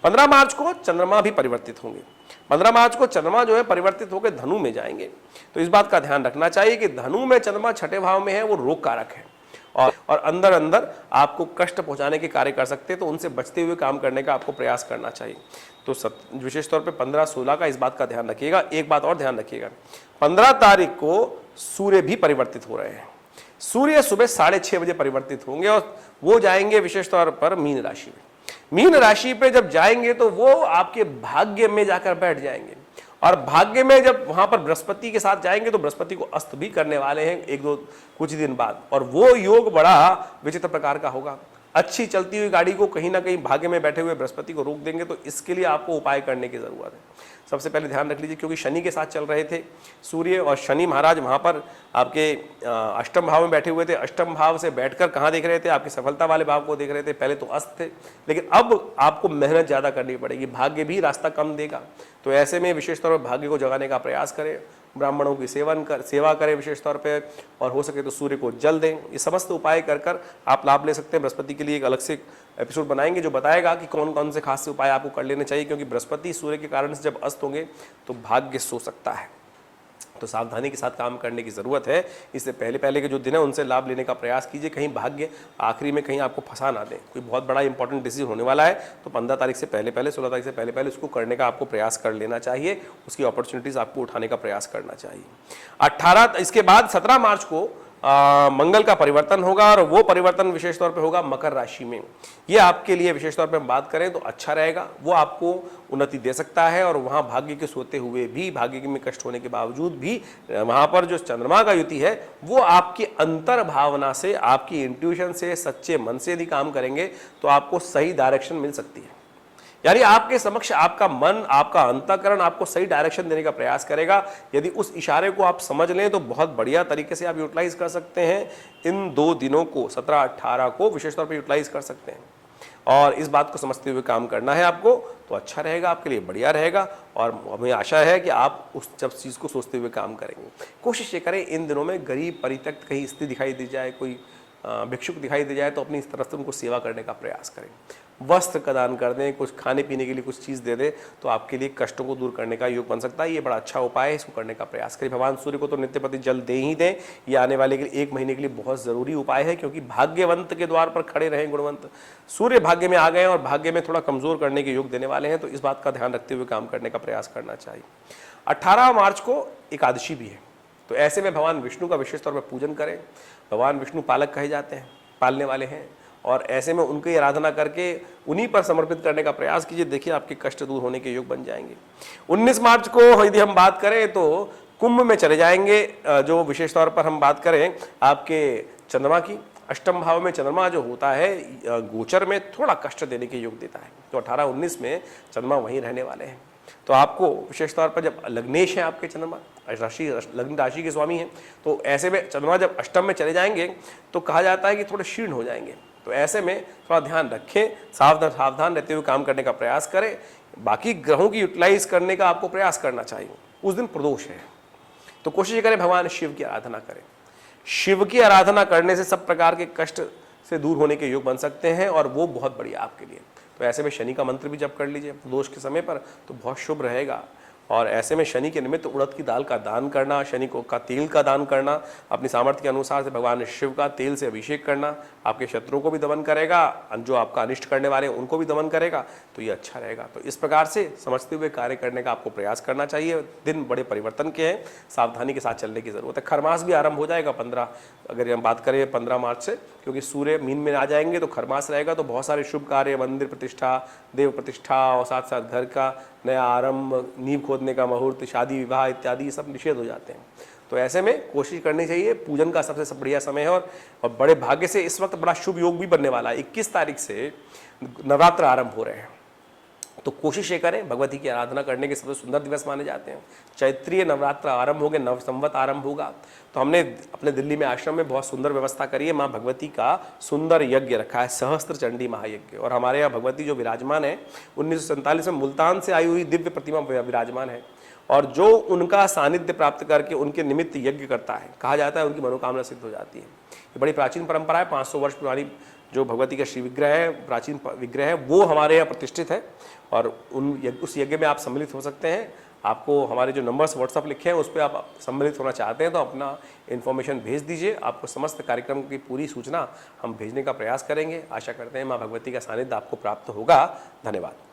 15 मार्च को चंद्रमा भी परिवर्तित होंगे। 15 मार्च को चंद्रमा जो है परिवर्तित होकर धनु में जाएंगे। तो इस बात का ध्यान रखना चाहिए कि धनु में चंद्रमा छठे भाव में है, वो रोग कारक है और अंदर अंदर आपको कष्ट पहुंचाने के कार्य कर सकते हैं, तो उनसे बचते हुए काम करने का आपको प्रयास करना चाहिए। तो विशेष तौर पे 15-16 का इस बात का ध्यान रखिएगा। एक बात और ध्यान रखिएगा, 15 तारीख को सूर्य भी परिवर्तित हो रहे हैं। सूर्य सुबह 6:30 बजे परिवर्तित होंगे और वो जाएंगे विशेष तौर पर मीन राशि में। मीन राशि पे जब जाएंगे तो वो आपके भाग्य में जाकर बैठ जाएंगे और भाग्य में जब वहां पर बृहस्पति के साथ जाएंगे तो बृहस्पति को अस्त भी करने वाले हैं कुछ दिन बाद, और वो योग बड़ा विचित्र प्रकार का होगा। अच्छी चलती हुई गाड़ी को कहीं ना कहीं भाग्य में बैठे हुए बृहस्पति को रोक देंगे, तो इसके लिए आपको उपाय करने की जरूरत है। सबसे पहले ध्यान रख लीजिए, क्योंकि शनि के साथ चल रहे थे सूर्य और शनि महाराज वहां पर आपके अष्टम भाव में बैठे हुए थे। अष्टम भाव से बैठकर कहाँ देख रहे थे, आपकी सफलता वाले भाव को देख रहे थे। पहले तो अस्त थे, लेकिन अब आपको मेहनत ज्यादा करनी पड़ेगी, भाग्य भी रास्ता कम देगा। तो ऐसे में विशेष तौर पर भाग्य को जगाने का प्रयास करें, ब्राह्मणों की सेवा करें विशेष तौर पे, और हो सके तो सूर्य को जल दें। ये समस्त उपाय कर आप लाभ ले सकते हैं। बृहस्पति के लिए एक अलग से एपिसोड बनाएंगे जो बताएगा कि कौन कौन से खास से उपाय आपको कर लेने चाहिए, क्योंकि बृहस्पति सूर्य के कारण से जब अस्त होंगे तो भाग्य सो सकता है। तो सावधानी के साथ काम करने की जरूरत है। इससे पहले के जो दिन है उनसे लाभ लेने का प्रयास कीजिए, कहीं भाग्य आखिरी में कहीं आपको फंसा ना दे। कोई बहुत बड़ा इंपॉर्टेंट डिसीजन होने वाला है तो 15 तारीख से पहले 16 तारीख से पहले उसको करने का आपको प्रयास कर लेना चाहिए। उसकी अपॉर्चुनिटीज आपको उठाने का प्रयास करना चाहिए। 18 इसके बाद 17 मार्च को मंगल का परिवर्तन होगा और वो परिवर्तन विशेष तौर पे होगा मकर राशि में। ये आपके लिए विशेष तौर पे हम बात करें तो अच्छा रहेगा, वो आपको उन्नति दे सकता है। और वहाँ भाग्य के सोते हुए भी, भाग्य में कष्ट होने के बावजूद भी, वहाँ पर जो चंद्रमा का युति है वो आपकी अंतर भावना से, आपकी इंट्यूशन से, सच्चे मन से यदि काम करेंगे तो आपको सही डायरेक्शन मिल सकती है। यानी आपके समक्ष आपका मन, आपका अंतःकरण आपको सही डायरेक्शन देने का प्रयास करेगा। यदि उस इशारे को आप समझ लें तो बहुत बढ़िया तरीके से आप यूटिलाइज कर सकते हैं। इन 2 दिनों को 17-18 को विशेष तौर पर यूटिलाइज कर सकते हैं और इस बात को समझते हुए काम करना है आपको, तो अच्छा रहेगा, आपके लिए बढ़िया रहेगा। और हमें आशा है कि आप उस जब चीज़ को सोचते हुए काम करेंगे। कोशिश ये करें इन दिनों में गरीब परित्यक्त कहीं स्थिति दिखाई दी जाए, कोई भिक्षुक दिखाई दे जाए तो अपनी इस तरफ से उनको सेवा करने का प्रयास करें। वस्त्र का दान कर दें, कुछ खाने पीने के लिए कुछ चीज़ दे दें, तो आपके लिए कष्टों को दूर करने का योग बन सकता है। ये बड़ा अच्छा उपाय है, इसको करने का प्रयास करें। भगवान सूर्य को तो नित्यपति जल दे ही दें। ये आने वाले के लिए 1 महीने के लिए बहुत ज़रूरी उपाय है, क्योंकि भाग्यवंत के द्वार पर खड़े रहें गुणवंत। सूर्य भाग्य में आ गए और भाग्य में थोड़ा कमज़ोर करने के योग देने वाले हैं, तो इस बात का ध्यान रखते हुए काम करने का प्रयास करना चाहिए। 18 मार्च को एकादशी भी है, तो ऐसे में भगवान विष्णु का विशेष तौर पर पूजन करें। भगवान विष्णु पालक कहे जाते हैं, पालने वाले हैं, और ऐसे में उनकी आराधना करके उन्हीं पर समर्पित करने का प्रयास कीजिए। देखिए आपके कष्ट दूर होने के योग बन जाएंगे। 19 मार्च को यदि हम बात करें तो कुंभ में चले जाएंगे। जो विशेष तौर पर हम बात करें आपके चंद्रमा की, अष्टम भाव में चंद्रमा जो होता है गोचर में थोड़ा कष्ट देने के योग देता है, तो 18-19 में चंद्रमा वहीं रहने वाले हैं। तो आपको विशेष तौर पर जब लग्नेश है आपके चंद्रमा, लग्न राशि के स्वामी हैं, तो ऐसे में चंद्रमा जब अष्टम में चले जाएंगे तो कहा जाता है कि थोड़े क्षीण हो जाएंगे। तो ऐसे में थोड़ा ध्यान रखें, सावधान रहते हुए काम करने का प्रयास करें। बाकी ग्रहों की यूटिलाइज करने का आपको प्रयास करना चाहिए। उस दिन प्रदोष है, तो कोशिश करें भगवान शिव की आराधना करें। शिव की आराधना करने से सब प्रकार के कष्ट से दूर होने के योग बन सकते हैं और वो बहुत बढ़िया आपके लिए। तो ऐसे में शनि का मंत्र भी जप कर लीजिए प्रदोष के समय पर, तो बहुत शुभ रहेगा। और ऐसे में शनि के निमित्त उड़द की दाल का दान करना, शनि को का तेल का दान करना, अपनी सामर्थ्य के अनुसार से भगवान शिव का तेल से अभिषेक करना आपके शत्रुओं को भी दमन करेगा, जो आपका अनिष्ट करने वाले हैं उनको भी दमन करेगा, तो ये अच्छा रहेगा। तो इस प्रकार से समझते हुए कार्य करने का आपको प्रयास करना चाहिए। दिन बड़े परिवर्तन के हैं, सावधानी के साथ चलने की जरूरत है। खरमास भी आरंभ हो जाएगा 15, अगर हम बात करें 15 मार्च से, क्योंकि सूर्य मीन में आ जाएंगे तो खरमास रहेगा। तो बहुत सारे शुभ कार्य, मंदिर प्रतिष्ठा, देव प्रतिष्ठा और साथ साथ घर का नया आरंभ, नींव खोदने का मुहूर्त, शादी विवाह इत्यादि सब निषेध हो जाते हैं। तो ऐसे में कोशिश करनी चाहिए, पूजन का सबसे बढ़िया समय है। और बड़े भाग्य से इस वक्त बड़ा शुभ योग भी बनने वाला है। 21 तारीख से नवरात्र आरंभ हो रहे हैं, तो कोशिश ये करें, भगवती की आराधना करने के सबसे सुंदर दिवस माने जाते हैं। चैत्रीय नवरात्र आरंभ हो गए, नव संवत आरंभ होगा। तो हमने अपने दिल्ली में आश्रम में बहुत सुंदर व्यवस्था करी है। माँ भगवती का सुंदर यज्ञ रखा है, सहस्त्र चंडी महायज्ञ। और हमारे यहाँ भगवती जो विराजमान है 1947 में मुल्तान से आई हुई दिव्य प्रतिमा विराजमान है, और जो उनका सानिध्य प्राप्त करके उनके निमित्त यज्ञ करता है, कहा जाता है उनकी मनोकामना सिद्ध हो जाती है। ये बड़ी प्राचीन परंपरा है। 500 वर्ष पुरानी जो भगवती का श्री विग्रह है, प्राचीन विग्रह है, वो हमारे यहाँ प्रतिष्ठित है। और उस यज्ञ में आप सम्मिलित हो सकते हैं। आपको हमारे जो नंबर्स व्हाट्सअप लिखे हैं उस पर आप सम्मिलित होना चाहते हैं तो अपना इन्फॉर्मेशन भेज दीजिए। आपको समस्त कार्यक्रम की पूरी सूचना हम भेजने का प्रयास करेंगे। आशा करते हैं माँ भगवती का सानिध्य आपको प्राप्त होगा। धन्यवाद।